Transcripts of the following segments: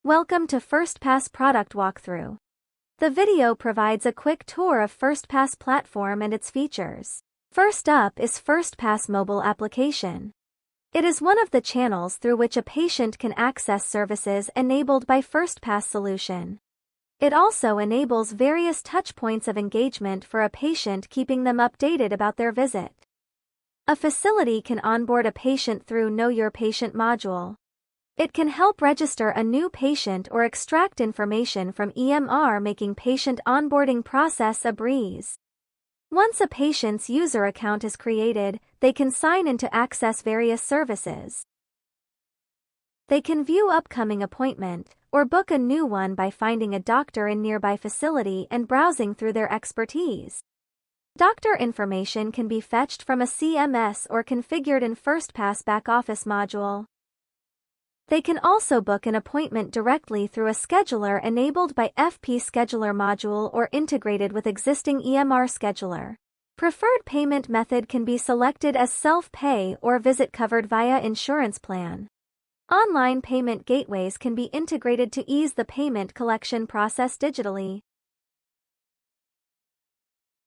Welcome to firstpass product walkthrough. The video provides a quick tour of firstpass platform and its features. First up is firstpass mobile application. It is one of the channels through which a patient can access services enabled by firstpass solution. It also enables various touchpoints of engagement for a patient, keeping them updated about their visit. A facility can onboard a patient through Know Your Patient module. It can help register a new patient or extract information from EMR, making patient onboarding process a breeze. Once a patient's user account is created, they can sign in to access various services. They can view upcoming appointment, or book a new one by finding a doctor in nearby facility and browsing through their expertise. Doctor information can be fetched from a CMS or configured in firstpass back-office module. They can also book an appointment directly through a scheduler enabled by FP Scheduler module or integrated with existing EMR scheduler. Preferred payment method can be selected as self-pay or visit covered via insurance plan. Online payment gateways can be integrated to ease the payment collection process digitally.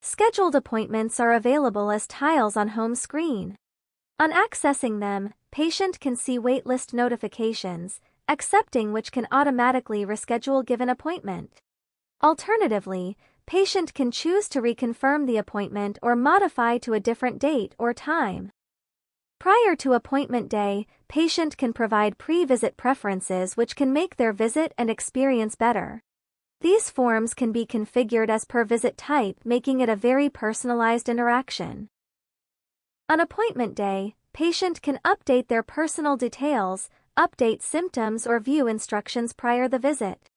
Scheduled appointments are available as tiles on home screen. On accessing them, patient can see waitlist notifications, accepting which can automatically reschedule given appointment. Alternatively, patient can choose to reconfirm the appointment or modify to a different date or time. Prior to appointment day, patient can provide pre-visit preferences which can make their visit and experience better. These forms can be configured as per visit type, making it a very personalized interaction. On appointment day, patient can update their personal details, update symptoms or view instructions prior the visit.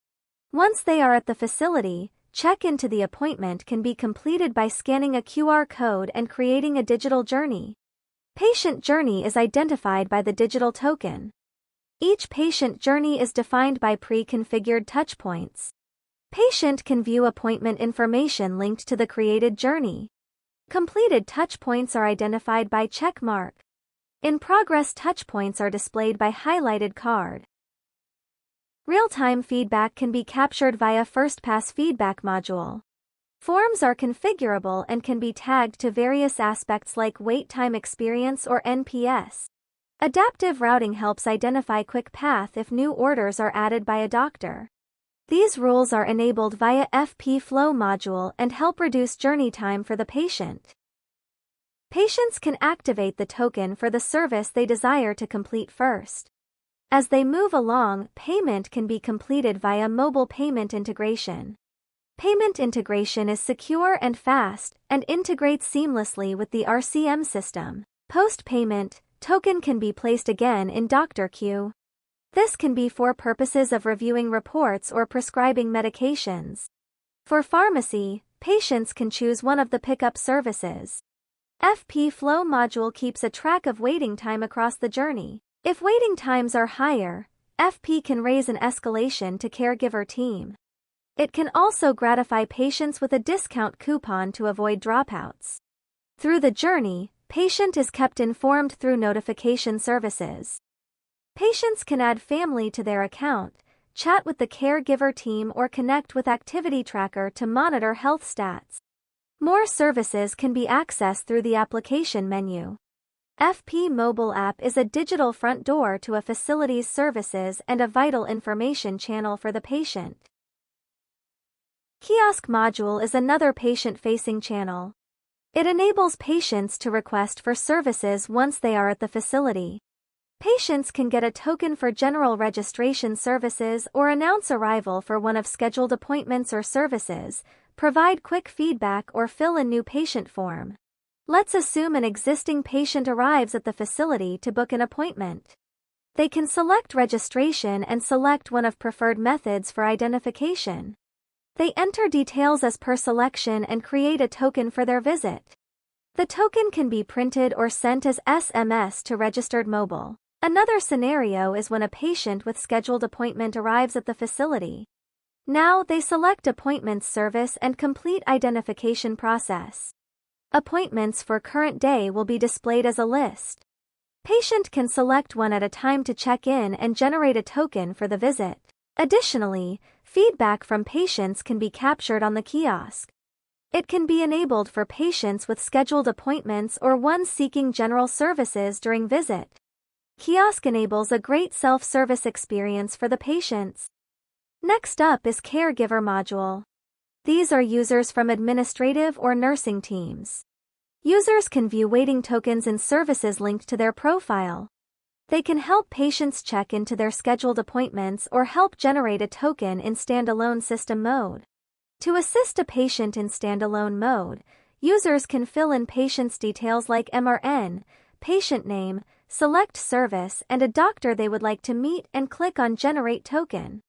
Once they are at the facility, check-in to the appointment can be completed by scanning a QR code and creating a digital journey. Patient journey is identified by the digital token. Each patient journey is defined by pre-configured touchpoints. Patient can view appointment information linked to the created journey. Completed touchpoints are identified by check mark. In progress touchpoints are displayed by highlighted card. Real-time feedback can be captured via firstpass feedback module. Forms are configurable and can be tagged to various aspects like wait time experience or NPS. Adaptive routing helps identify quick path if new orders are added by a doctor. These rules are enabled via FP Flow module and help reduce journey time for the patient. Patients can activate the token for the service they desire to complete first. As they move along, payment can be completed via mobile payment integration. Payment integration is secure and fast, and integrates seamlessly with the RCM system. Post-payment, token can be placed again in doctor queue. This can be for purposes of reviewing reports or prescribing medications. For pharmacy, patients can choose one of the pickup services. FP Flow module keeps a track of waiting time across the journey. If waiting times are higher, FP can raise an escalation to caregiver team. It can also gratify patients with a discount coupon to avoid dropouts. Through the journey, patient is kept informed through notification services. Patients can add family to their account, chat with the caregiver team or connect with activity tracker to monitor health stats. More services can be accessed through the application menu. FP Mobile App is a digital front door to a facility's services and a vital information channel for the patient. Kiosk module is another patient-facing channel. It enables patients to request for services once they are at the facility. Patients can get a token for general registration services or announce arrival for one of scheduled appointments or services, provide quick feedback or fill a new patient form. Let's assume an existing patient arrives at the facility to book an appointment. They can select registration and select one of preferred methods for identification. They enter details as per selection and create a token for their visit. The token can be printed or sent as SMS to registered mobile. Another scenario is when a patient with scheduled appointment arrives at the facility. Now they select appointments service and complete identification process. Appointments for current day will be displayed as a list. Patient can select one at a time to check in and generate a token for the visit. Additionally, feedback from patients can be captured on the kiosk. It can be enabled for patients with scheduled appointments or ones seeking general services during visit. Kiosk enables a great self-service experience for the patients. Next up is Caregiver module. These are users from administrative or nursing teams. Users can view waiting tokens and services linked to their profile. They can help patients check into their scheduled appointments or help generate a token in standalone system mode. To assist a patient in standalone mode, users can fill in patient's details like MRN, patient name, select service, and a doctor they would like to meet and click on Generate Token.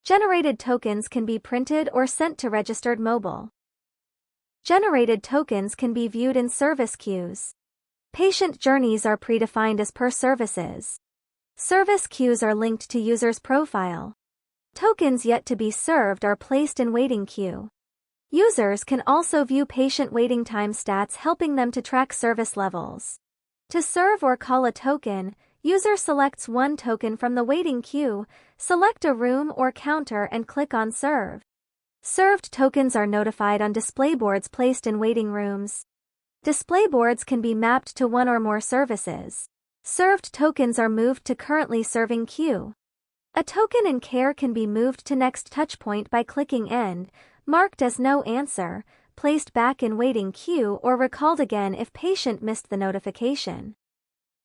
Generated tokens can be printed or sent to registered mobile. Generated tokens can be viewed in service queues. Patient journeys are predefined as per services. Service queues are linked to user's profile. Tokens yet to be served are placed in waiting queue. Users can also view patient waiting time stats, helping them to track service levels. To serve or call a token, user selects one token from the waiting queue, select a room or counter and click on Serve. Served tokens are notified on display boards placed in waiting rooms. Display boards can be mapped to one or more services. Served tokens are moved to currently serving queue. A token in care can be moved to next touchpoint by clicking End, marked as no answer, placed back in waiting queue, or recalled again if patient missed the notification.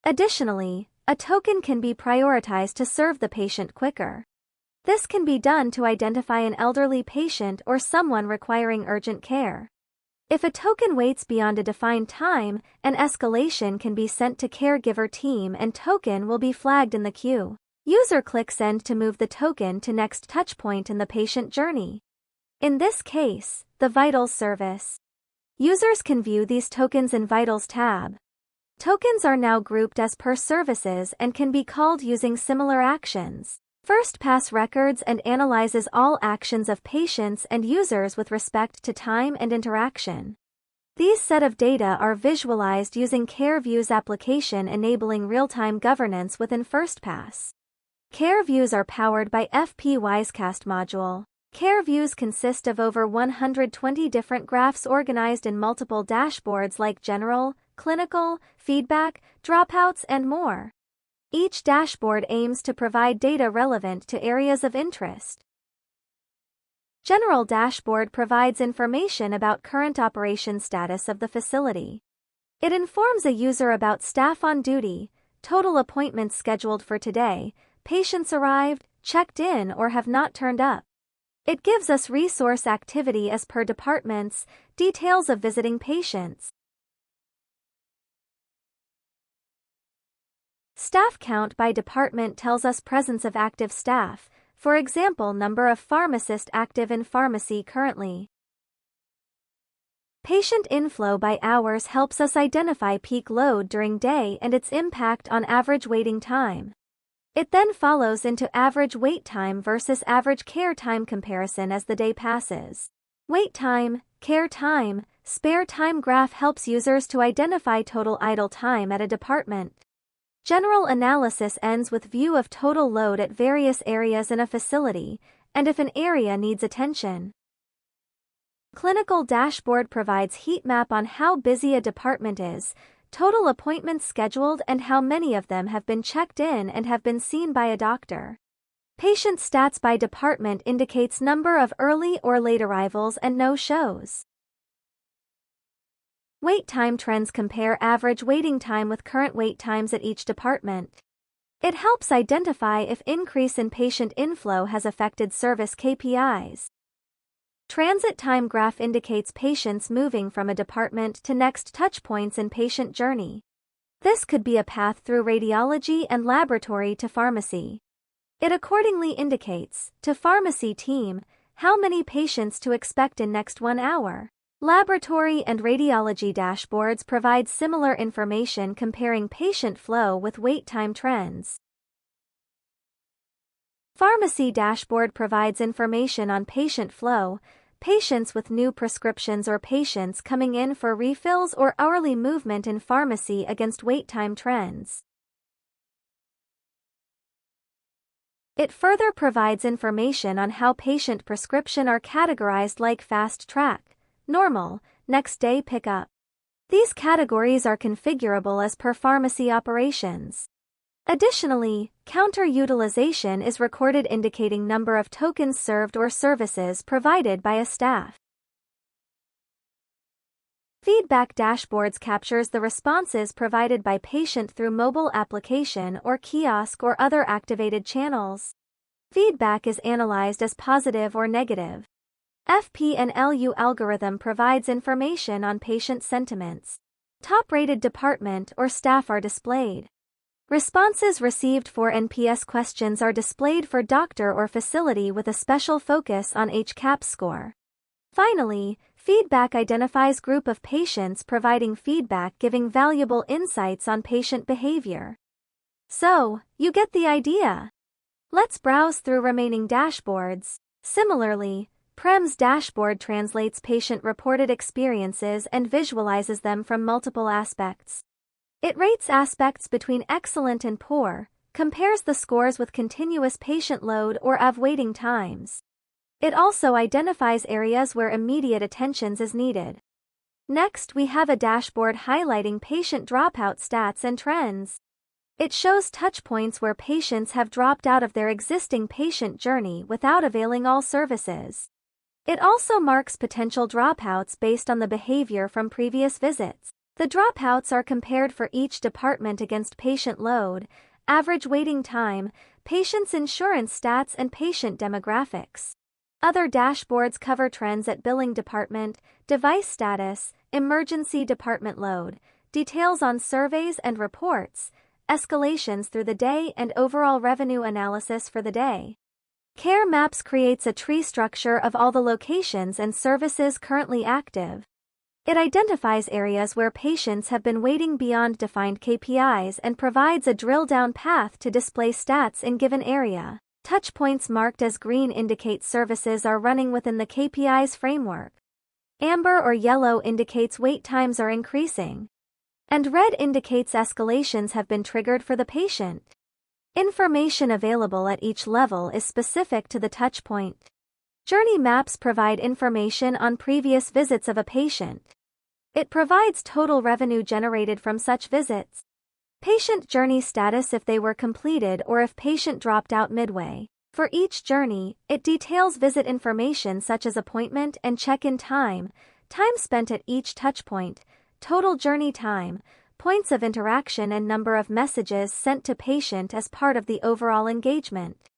Additionally, a token can be prioritized to serve the patient quicker. This can be done to identify an elderly patient or someone requiring urgent care. If a token waits beyond a defined time, an escalation can be sent to caregiver team and token will be flagged in the queue. User clicks End to move the token to next touchpoint in the patient journey. In this case, the Vitals service. Users can view these tokens in Vitals tab. Tokens are now grouped as per services and can be called using similar actions. FirstPass records and analyzes all actions of patients and users with respect to time and interaction. These set of data are visualized using CareViews application, enabling real-time governance within FirstPass. CareViews are powered by FP Wisecast module. CareViews consist of over 120 different graphs organized in multiple dashboards like general, clinical, feedback, dropouts, and more. Each dashboard aims to provide data relevant to areas of interest. General dashboard provides information about current operation status of the facility. It informs a user about staff on duty, total appointments scheduled for today, patients arrived, checked in, or have not turned up. It gives us resource activity as per departments, details of visiting patients. Staff count by department tells us presence of active staff, for example, number of pharmacists active in pharmacy currently. Patient inflow by hours helps us identify peak load during day and its impact on average waiting time. It then follows into average wait time versus average care time comparison as the day passes. Wait time, care time, spare time graph helps users to identify total idle time at a department. General analysis ends with view of total load at various areas in a facility, and if an area needs attention. Clinical dashboard provides heat map on how busy a department is, total appointments scheduled, and how many of them have been checked in and have been seen by a doctor. Patient stats by department indicates number of early or late arrivals and no-shows. Wait time trends compare average waiting time with current wait times at each department. It helps identify if increase in patient inflow has affected service KPIs. Transit time graph indicates patients moving from a department to next touchpoints in patient journey. This could be a path through radiology and laboratory to pharmacy. It accordingly indicates, to pharmacy team, how many patients to expect in next 1 hour. Laboratory and radiology dashboards provide similar information comparing patient flow with wait time trends. Pharmacy dashboard provides information on patient flow, patients with new prescriptions or patients coming in for refills or hourly movement in pharmacy against wait time trends. It further provides information on how patient prescriptions are categorized like fast track, normal, next day pickup. These categories are configurable as per pharmacy operations. Additionally, counter utilization is recorded indicating number of tokens served or services provided by a staff. Feedback dashboards captures the responses provided by patient through mobile application or kiosk or other activated channels. Feedback is analyzed as positive or negative. FP&LU algorithm provides information on patient sentiments. Top-rated department or staff are displayed. Responses received for NPS questions are displayed for doctor or facility with a special focus on HCAHPS score. Finally, feedback identifies group of patients providing feedback giving valuable insights on patient behavior. So, you get the idea. Let's browse through remaining dashboards. Similarly, PREM's dashboard translates patient-reported experiences and visualizes them from multiple aspects. It rates aspects between excellent and poor, compares the scores with continuous patient load or of waiting times. It also identifies areas where immediate attention is needed. Next, we have a dashboard highlighting patient dropout stats and trends. It shows touchpoints where patients have dropped out of their existing patient journey without availing all services. It also marks potential dropouts based on the behavior from previous visits. The dropouts are compared for each department against patient load, average waiting time, patient's insurance stats, and patient demographics. Other dashboards cover trends at billing department, device status, emergency department load, details on surveys and reports, escalations through the day, and overall revenue analysis for the day. Care Maps creates a tree structure of all the locations and services currently active. It identifies areas where patients have been waiting beyond defined KPIs and provides a drill-down path to display stats in given area. Touchpoints marked as green indicate services are running within the KPI's framework. Amber or yellow indicates wait times are increasing. And red indicates escalations have been triggered for the patient. Information available at each level is specific to the touchpoint. Journey maps provide information on previous visits of a patient. It provides total revenue generated from such visits. Patient journey status if they were completed or if patient dropped out midway. For each journey, it details visit information such as appointment and check-in time, time spent at each touchpoint, total journey time, points of interaction and number of messages sent to patient as part of the overall engagement.